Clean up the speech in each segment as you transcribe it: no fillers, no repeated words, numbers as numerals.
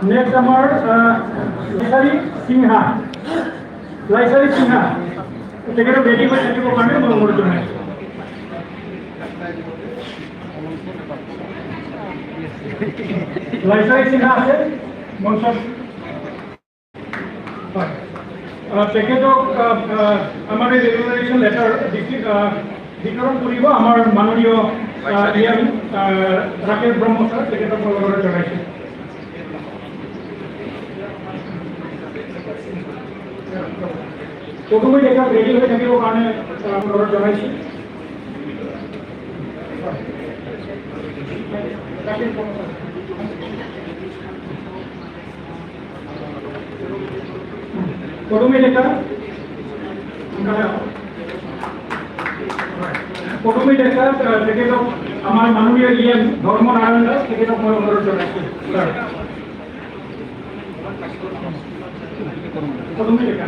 Next আমার সিংহা লাইসারি সিংহা তেখেতক ready হৈ থাকিবৰ কাৰণে মই অনুৰোধ জনাইছোঁ। লাইসারি সিংহা আছে মঞ্চত। তেখেতক আমাৰ এই ৰেগুলাৰেশ্যন লেটাৰ বিতৰণ কৰিব আমাৰ মাননীয় ৰাকেশ ব্ৰহ্ম ছাৰ, তেখেতক মই অনুৰোধ জনাইছোঁ। প্ৰথমে তেখেত ৰেডি হৈ থাকিবৰ কাৰণে অনুৰোধ জনাইছোঁ। প্রথমে দেখা তেখেতক আমার মাননীয় ধর্ম নারায়ণ দাস, তেখেতক মই অনুরোধ জানাইছো। প্রথমে দেখা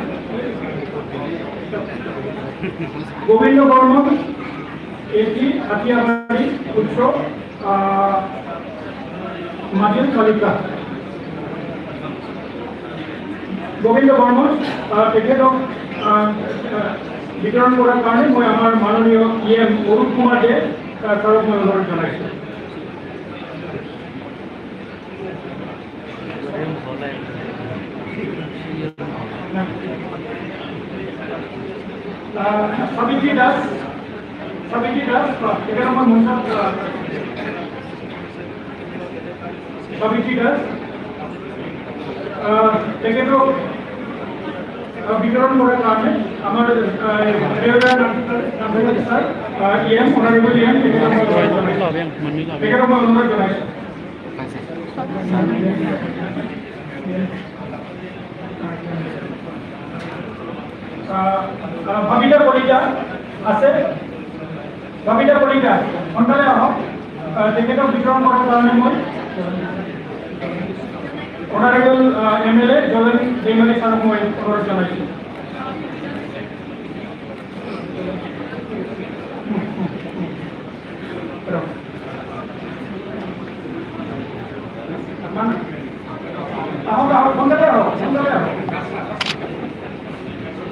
গোবিন্দ বর্মন এটি হাতিয়াবাড়ি উচ্চ মাধ্যমিক বালিকা। গোবিন্দ বর্মন তেখেতক বিতৰণ কৰাৰ কাৰণে মই আমাৰ মাননীয় অৰুপ কুমাৰ দে ছাৰক মই অনুৰোধ জনাইছোঁ। সাবিত্ৰী দাস তেখেতক মই মঞ্চত সাবিত্ৰী দাস তেখেতক বিতরণ করার কারণে আমার স্যার অনারেবল তেখেতক মই অনুরোধ জনাইছোঁ। ভাবিতা কলিতা আছে, ভাবিতা কলিতা সোনকালে আহক। তেখেতক বিতৰণ কৰাৰ কাৰণে মই অনারেবল MLA জলেন বেঙ্গলী ছাৰক মই অনুৰোধ জনাইছোঁ।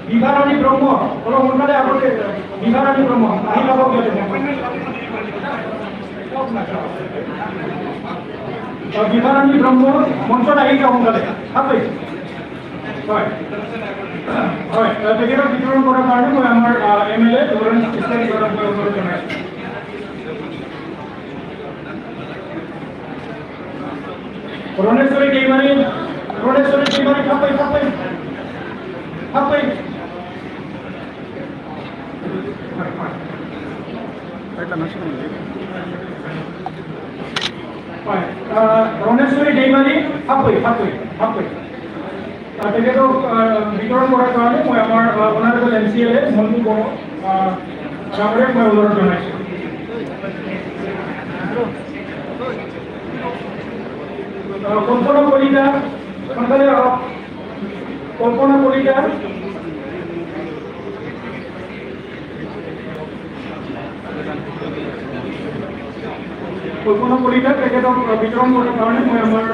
বিভারানী ব্ৰহ্ম অলপ সোনকালে আগতে বিভারানী ব্ৰহ্ম আহি ল'ব। বিভারানী ব্ৰহ্ম মঞ্চত আহি যাওক সোনকালে। হয় হয়, তেখেতক বিতৰণ কৰাৰ কাৰণে মই আমাৰ MLA লৰেন্স ছাৰক মই অনুৰোধ জনাইছোঁ। রণেশ্বরী ডেইমারি থাপই রণেশ্বরী ডেইমারি থাপই তেখেতক বিতৰণ কৰাৰ কাৰণে মই আমাৰ অনাৰেবল MCLA মন্টু বড়ো ডাঙৰীয়াক মই অনুৰোধ জনাইছোঁ। কল্পনা কলিতা সোনকালে আহক। কল্পনা কলিতা তেখেতক বিতৰণ কৰাৰ কাৰণে মই আমাৰ